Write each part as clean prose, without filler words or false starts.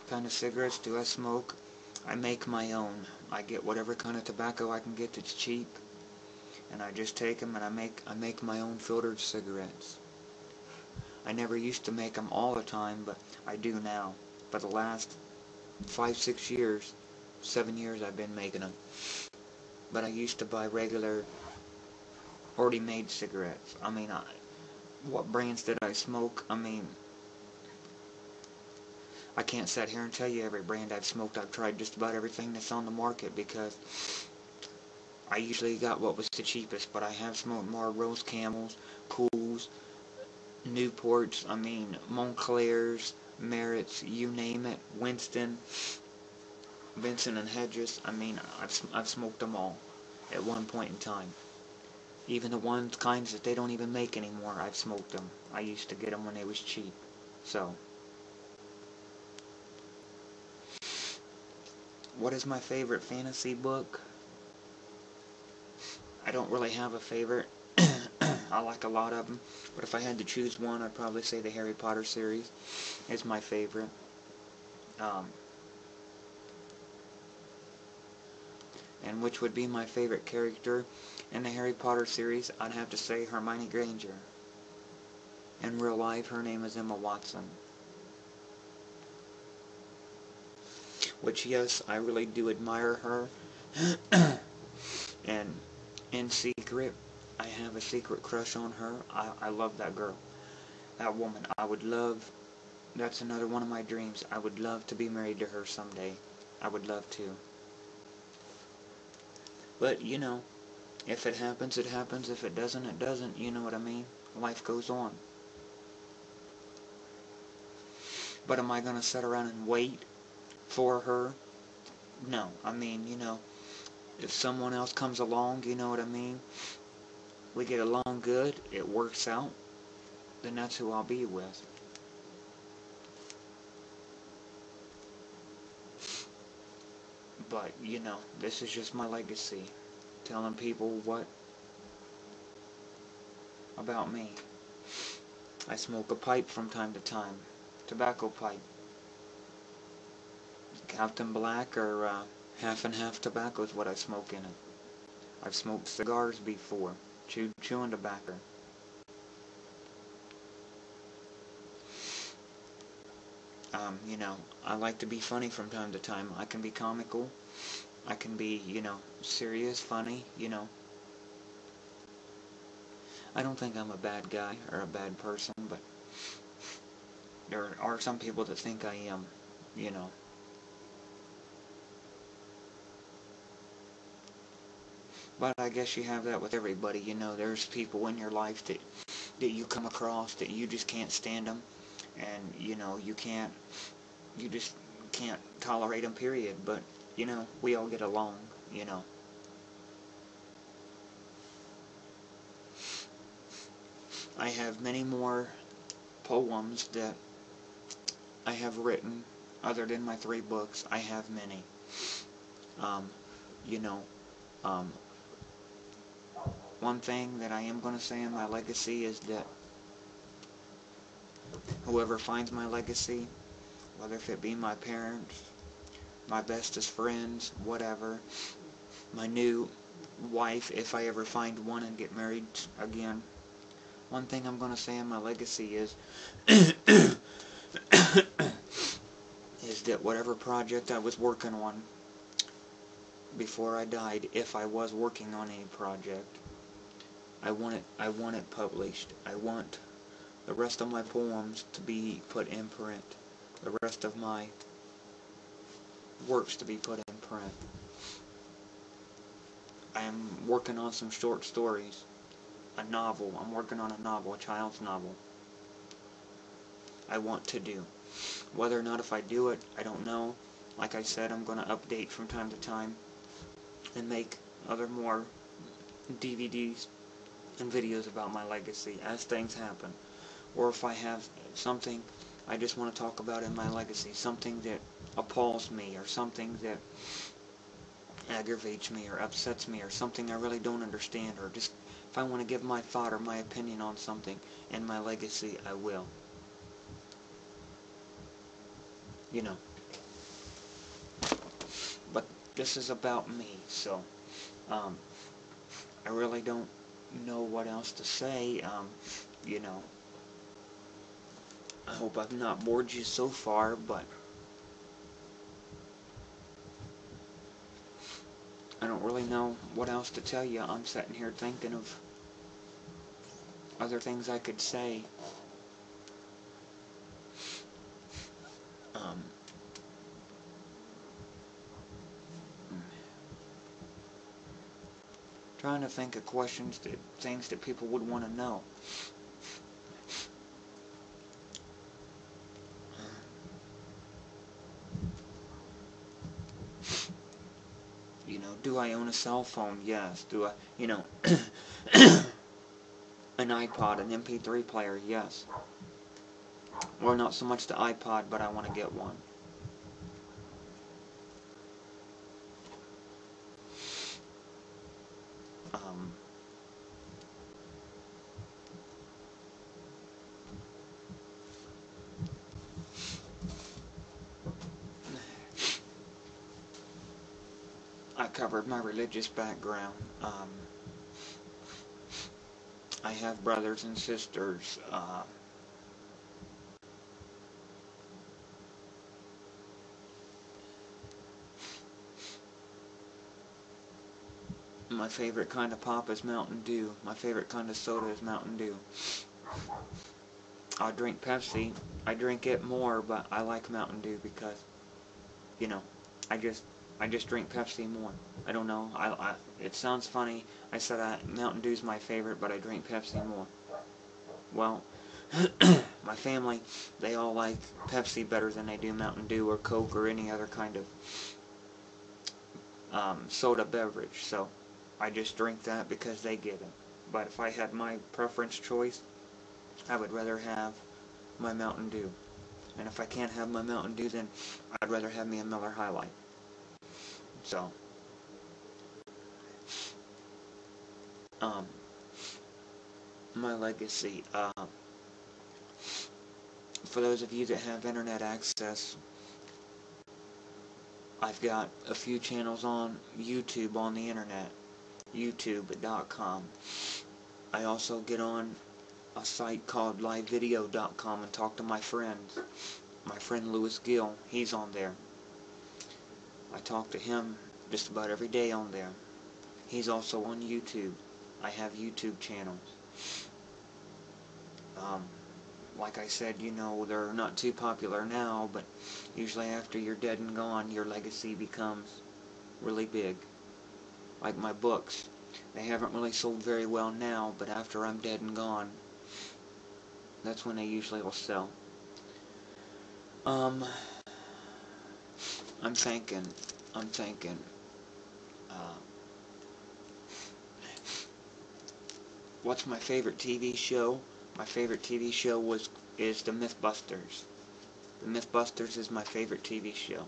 kind of cigarettes do I smoke? I make my own. I get whatever kind of tobacco I can get that's cheap, and I just take them and I make my own filtered cigarettes. I never used to make them all the time, but I do now. For the last 5, 6 years, 7 years I've been making them. But I used to buy regular, already made cigarettes. I mean, what brands did I smoke? I mean, I can't sit here and tell you every brand I've smoked. I've tried just about everything that's on the market because I usually got what was the cheapest, but I have smoked more Rose Camels, Cools, Newports, I mean, Montclairs, Merritts, you name it, Winston, Vincent and Hedges. I mean, I've smoked them all at one point in time. Even the kinds that they don't even make anymore, I've smoked them. I used to get them when they was cheap. So, what is my favorite fantasy book? I don't really have a favorite. I like a lot of them, but if I had to choose one, I'd probably say the Harry Potter series is my favorite. And which would be my favorite character in the Harry Potter series? I'd have to say Hermione Granger. In real life, her name is Emma Watson. Which, yes, I really do admire her. And in secret, I have a secret crush on her. I love that girl. That woman. That's another one of my dreams. I would love to be married to her someday. I would love to. But, you know, if it happens, it happens. If it doesn't, it doesn't. You know what I mean? Life goes on. But am I going to sit around and wait for her? No. I mean, you know, if someone else comes along, you know what I mean? We get along good, it works out, then that's who I'll be with. But, you know, this is just my legacy. Telling people what about me. I smoke a pipe from time to time. Tobacco pipe. Captain Black or half and half tobacco is what I smoke in it. I've smoked cigars before. Chewing tobacco. You know, I like to be funny from time to time. I can be comical. I can be, you know, serious, funny, you know. I don't think I'm a bad guy or a bad person, but there are some people that think I am, you know. But I guess you have that with everybody, you know. There's people in your life that you come across that you just can't stand them, and, you know, you just can't tolerate them, period. But, you know, we all get along, you know. I have many more poems that I have written, other than my 3 books. I have many. You know, one thing that I am going to say in my legacy is that whoever finds my legacy, whether if it be my parents, my bestest friends, whatever, my new wife, if I ever find one and get married again, one thing I'm going to say in my legacy is is that whatever project I was working on before I died, if I was working on any project, I want it published. I want the rest of my poems to be put in print. The rest of my works to be put in print. I am working on some short stories. A novel. I'm working on a novel, a child's novel. I want to do. Whether or not if I do it, I don't know. Like I said, I'm going to update from time to time and make other more DVDs and videos about my legacy as things happen. Or if I have something I just want to talk about in my legacy, something that appalls me, or something that aggravates me or upsets me, or something I really don't understand, or just if I want to give my thought or my opinion on something in my legacy, I will. You know. this is about me, so, I really don't know what else to say. You know, I hope I've not bored you so far, but I don't really know what else to tell you. I'm sitting here thinking of other things I could say. Um, Trying to think of questions, things that people would want to know. You know, do I own a cell phone? Yes. Do I, you know, an iPod, an MP3 player? Yes. Or not so much the iPod, but I want to get one. Um, I covered my religious background. I have brothers and sisters. My favorite kind of pop is Mountain Dew. My favorite kind of soda is Mountain Dew. I drink Pepsi. I drink it more, but I like Mountain Dew because, you know, I just drink Pepsi more. I don't know. It sounds funny. I said Mountain Dew's my favorite, but I drink Pepsi more. Well, my family, they all like Pepsi better than they do Mountain Dew or Coke or any other kind of soda beverage. So I just drink that because they get it. But if I had my preference choice, I would rather have my Mountain Dew. And if I can't have my Mountain Dew, then I'd rather have me a Miller High Life. So, my legacy. For those of you that have internet access, I've got a few channels on YouTube on the internet, youtube.com. I also get on a site called livevideo.com and talk to my friends. My friend Lewis Gill, he's on there. I talk to him just about every day on there. He's also on YouTube. I have YouTube channels. Like I said, you know, they're not too popular now, but usually after you're dead and gone, your legacy becomes really big. Like my books. They haven't really sold very well now, but after I'm dead and gone, that's when they usually will sell. I'm thinking, what's my favorite TV show? My favorite TV show is The Mythbusters. The Mythbusters is my favorite TV show.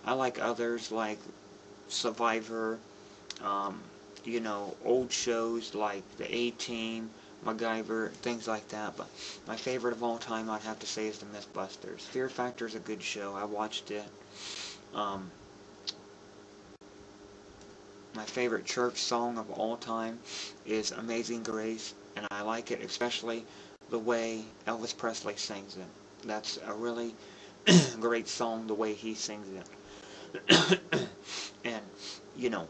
I like others like Survivor, you know, old shows like The A-Team, MacGyver, things like that, but my favorite of all time I'd have to say is The Mythbusters. Fear Factor is a good show. I watched it. My favorite church song of all time is Amazing Grace, and I like it especially the way Elvis Presley sings it. That's a really great song, the way he sings it. And, you know,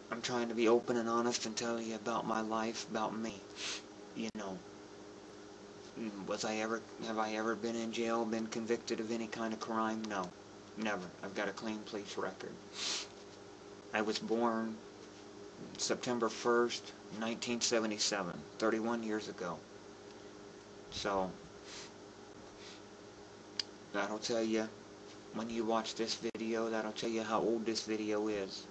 I'm trying to be open and honest and tell you about my life, about me. You know, have I ever been in jail, been convicted of any kind of crime? No, never. I've got a clean police record. I was born September 1st, 1977, 31 years ago. So, that'll tell you, when you watch this video, that'll tell you how old this video is.